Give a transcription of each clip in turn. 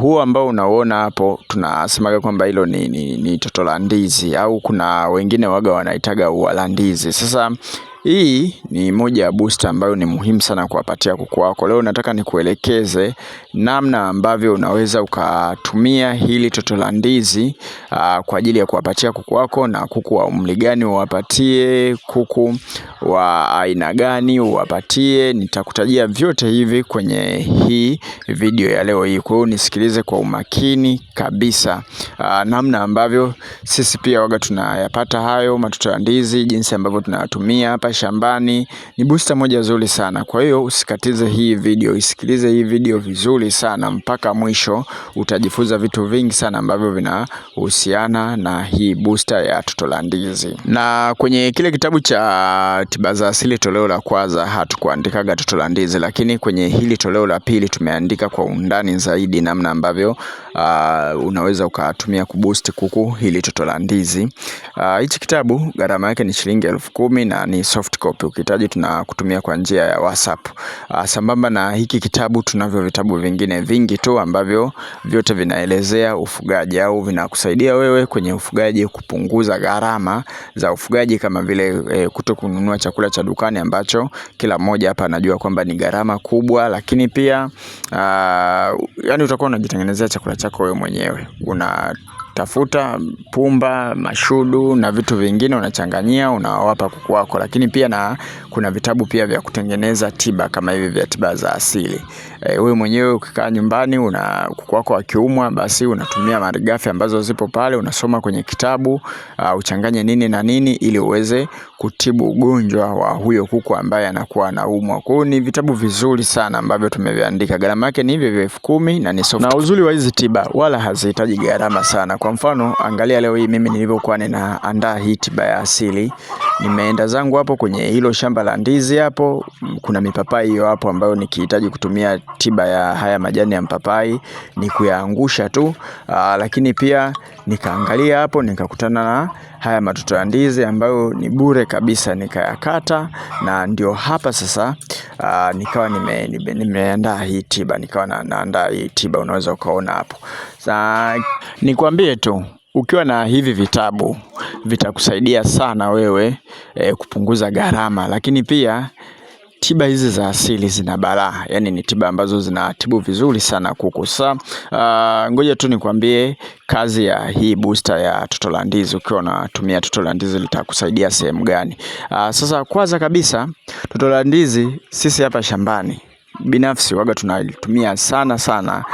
Huu ambao unaona hapo tunasemaga kwamba hilo ni toto la ndizi, au kuna wengine waga wanaitaga ua la ndizi. Sasa hii ni moja ya booster ambayo ni muhimu sana kuwapatia kuku wako. Leo nataka nikuelekeze namna ambavyo unaweza ukatumia hili toto la ndizi kwa ajili ya kuwapatia kuku wako, na kuku wa umri gani uwapatie, kuku wa aina gani uwapatie. Nitakutajia vyote hivi kwenye hii video ya leo hii. Kwa hiyo nisikilize kwa umakini kabisa, namna ambavyo sisi pia waga tunayapata hayo matoto ya ndizi, jinsi ambavyo tunayatumia hapa shambani. Ni booster moja nzuri sana. Kwa hiyo usikatize hii video, isikilize hii video vizuri sana mpaka mwisho. Utajifunza vitu vingi sana ambavyo vinahusiana na hii booster ya toto la ndizi. Na kwenye kile kitabu cha tiba za asili toleo la kwanza hatukuandikaga toto la ndizi, lakini kwenye hili toleo la pili tumeandika kwa undani zaidi namna ambavyo unaweza ukatumia kuboost kuku hili toto la ndizi. Hichi kitabu gharama yake ni shilingi 10,000 na ni soft copy. Ukihitaji tunakutumia kwa njia ya WhatsApp. Sambamba na hiki kitabu tunavyo vitabu vingine vingi tu ambavyo vyote vinaelezea ufugaji, au vinakusaidia wewe kwenye ufugaji kupunguza gharama za ufugaji, kama vile kuto kununua chakula cha dukani ambacho kila mmoja hapa anajua kwamba ni gharama kubwa. Lakini pia yani utakuwa unajitengenezea chakula chako wewe mwenyewe. Unatafuta pumba, mashudu na vitu vingine unachanganyia, unawapa kuku wako. Lakini pia na kuna vitabu pia vya kutengeneza tiba kama hivi vya tiba za asili. Wewe mwenyewe ukikaa nyumbani una kuku wako akiumwa, basi unatumia malighafi ambazo zipo pale, unasoma kwenye kitabu, uchanganye nini na nini ili uweze kutibu ugonjwa wa huyo kuku ambaye anakuwa anaumwa. Kwa hiyo ni vitabu vizuri sana ambavyo tumeviandika. Gharama yake ni hivyo 10,000 na ni soft. Na uzuri wa hizi tiba wala hazihitaji gharama sana. Kwa mfano, angalia leo hii mimi nilivyokuwa ninaandaa hii tiba ya asili. Nimeenda zangu hapo kwenye hilo shamba la ndizi hapo, kuna mipapai hiyo hapo ambayo nikihitaji kutumia tiba ya haya majani ya mpapai ni kuyaangusha tu. Lakini pia nikaangalia hapo nikakutana na haya matoto ya ndizi ambayo ni bure kabisa, nikayakata, na ndio hapa sasa nikawa nimeandaa hii tiba, nikawa naandaa hii tiba, unaweza ukaona hapo. Nikwambie tu, ukiwa na hivi vitabu vitakusaidia sana wewe kupunguza gharama. Lakini pia tiba hizi za asili zina balaa, yani ni tiba ambazo zinatibu vizuri sana kuku. Sasa ngoja tu nikwambie kazi ya hii booster ya toto la ndizi. Ukiwa unatumia toto la ndizi litakusaidia sehemu gani? Sasa kwanza kabisa, toto la ndizi sisi hapa shambani binafsi waga tunalitumia sana sana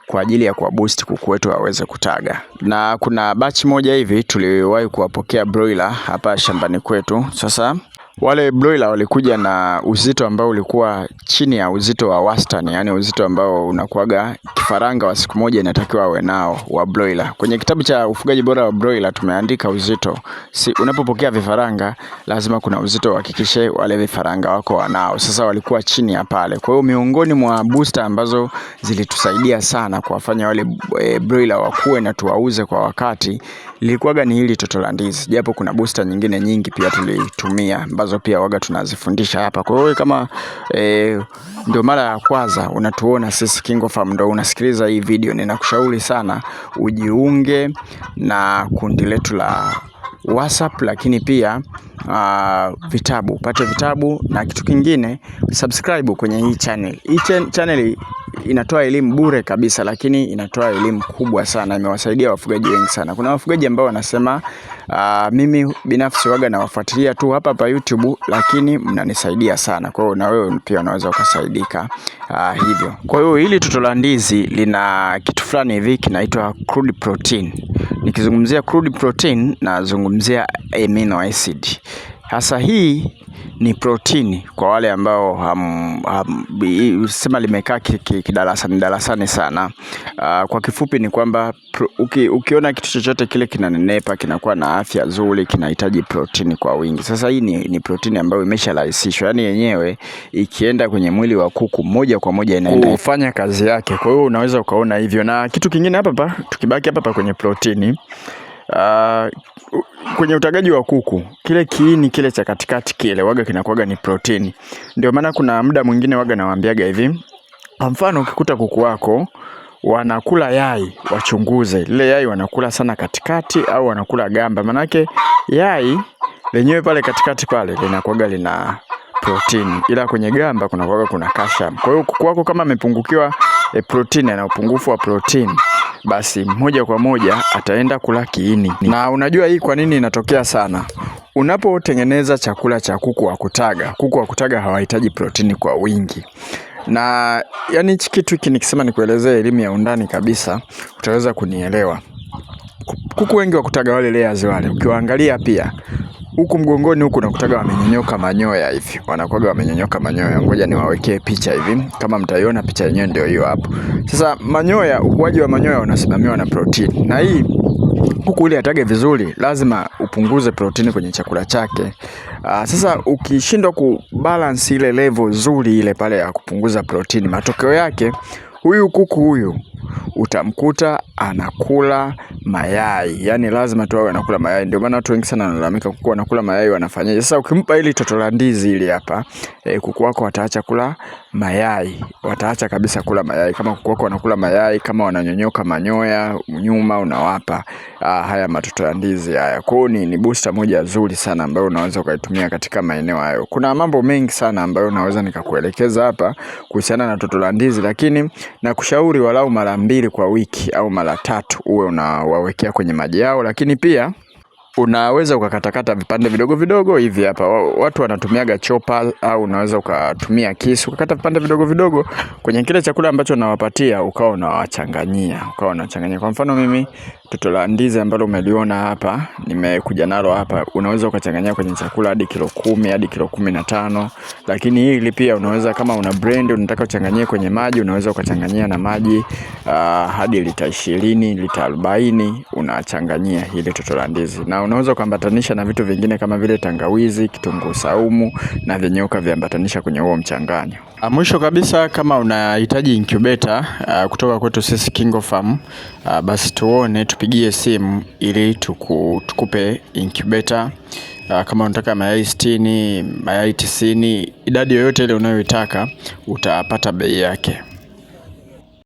kwa ajili ya kuwa boost kuku wetu waweze kutaga. Na kuna batch moja hivi tuliwahi kuwapokea broiler hapa shambani kwetu. Sasa wale broiler walikuja na uzito ambao ulikuwa chini ya uzito wa wastani, yani uzito ambao unakuaga kifaranga wa siku moja inatakiwa awe nao wa broiler. Kwenye kitabu cha ufugaji bora wa broiler tumeandika uzito. Unapopokea vifaranga lazima kuna uzito, uhakikishe wale vifaranga wako wanao. Sasa walikuwa chini ya pale. Kwa hiyo miongoni mwa booster ambazo zilitusaidia sana kuwafanya wale broiler wakue na tuwauze kwa wakati, lilikuwaga ni hili toto la ndizi. Japo kuna booster nyingine nyingi pia tulitumia ambazo pia waga tunazifundisha hapa. Kwa hiyo kama ndio mara ya kwanza unatuona sisi KingoFarm, ndio unasikiliza hii video, ninakushauri sana ujiunge na kundi letu la WhatsApp. Lakini pia upate vitabu, na kitu kingine subscribe kwenye hii channel. Hii channel inatoa elimu bure kabisa, lakini inatoa elimu kubwa sana, imewasaidia wafugaji wengi sana. Kuna wafugaji ambao wanasema mimi binafsi waga nawafuatilia tu hapa YouTube, lakini mnanisaidia sana. Kwa hiyo na wewe pia unaweza ukasaidika hivyo. Kwa hiyo hili toto la ndizi lina kitu fulani hivi kinaitwa crude protein. Nikizungumzia crude protein nazungumzia amino acid. Hasa hii ni protini kwa wale ambao sema limekaa darasani sana. Kwa kifupi ni kwamba ukiona kitu chochote kile kinanenepa, kinakuwa na afya nzuri, kinahitaji protini kwa wingi. Sasa hii ni protini ambayo imesharahisishwa, yani yenyewe ikienda kwenye mwili wa kuku moja kwa moja inaenda kufanya kazi yake. Kwa hiyo unaweza ukaona hivyo. Na kitu kingine hapa tukibaki hapa kwenye protini, kwenye utagaji wa kuku, kile kiini kile cha katikati kile waga kinakuwaga ni protini. Ndio maana kuna muda mwingine waga nawaambiaga hivi, kwa mfano ukikuta kuku wako wanakula yai wachunguze lile yai wanakula sana katikati au wanakula gamba. Manake yai lenyewe pale katikati pale linakuwaga lina protein, ila kwenye gamba kunakuwaga kuna calcium. Kwa hiyo kuku wako kama amepungukiwa protein na upungufu wa protein, basi moja kwa moja ataenda kula kiini. Na unajua hii kwa nini inatokea sana? Unapotengeneza chakula cha kuku wa kutaga, kuku wa kutaga hawahitaji protini kwa wingi. Na yani hichi kitu hiki nikisema nikuelezee elimu ya undani kabisa, utaweza kunielewa. Kuku wengi wa kutaga wale layers wale, ukiwaangalia pia huku mgongoni huku nakutaga wamenyonyoka manyoya hivi. Wanakuwaga wamenyonyoka manyoya. Ngoja niwawekee picha hivi. Kama mtaiona picha yenyewe ndio hiyo hapo. Sasa manyoya, ukuaji wa manyoya unasimamiwa na protein. Na hii kuku ili atage vizuri lazima upunguze protein kwenye chakula chake. Sasa ukishindwa kubalance ile level nzuri ile pale ya kupunguza protein, matokeo yake huyu kuku huyu utamkuta anakula mayai. Yani lazima tu awe anakula mayai. Ndio maana watu wengi sana wanalalamika kuku anakula mayai wanafanyaje? Sasa ukimpa hili toto la ndizi hili hapa, kuku wako wataacha kula mayai. Wataacha kabisa kula mayai. Kama kuku wako wanakula mayai, kama wananyonyoka manyoya nyuma, unawapa haya matoto ya ndizi haya. Kwa hiyo ni booster moja nzuri sana ambayo unaweza ukaitumia katika maeneo hayo. Kuna mambo mengi sana ambayo unaweza nikakuelekeza hapa kuhusiana na toto la ndizi, lakini nakushauri walau mara 2 kwa wiki au mara 3 uwe unawawekea kwenye maji yao. Lakini pia unaweza ukakatakata vipande vidogo vidogo hivi hapa. Watu wanatumiaga chopper au unaweza ukatumia kisu ukakata vipande vidogo vidogo kwenye kile chakula ambacho nawapatia, ukawa unawachanganyia. Kwa mfano mimi toto la ndizi ambalo umeliona hapa, nimekuja nalo hapa, unaweza ukachanganyia kwenye chakula hadi kilo 10 hadi kilo 15. Lakini hili pia unaweza kama una blend unataka uchanganyie kwenye maji, unaweza ukachanganyia na maji hadi lita 20, lita 40 unachanganyia hili toto la ndizi. Na unaweza kuambatanisha na vitu vingine kama vile tangawizi, kitunguu saumu na vinyoka viambatanisha kwenye huo mchanganyo. Mwisho kabisa, kama unahitaji incubator kutoka kwetu sisi KingoFarm, basi tupigie simu ili tukupe incubator. Kama unataka mayai 60, mayai 90, idadi yoyote ile unayoitaka utapata bei yake.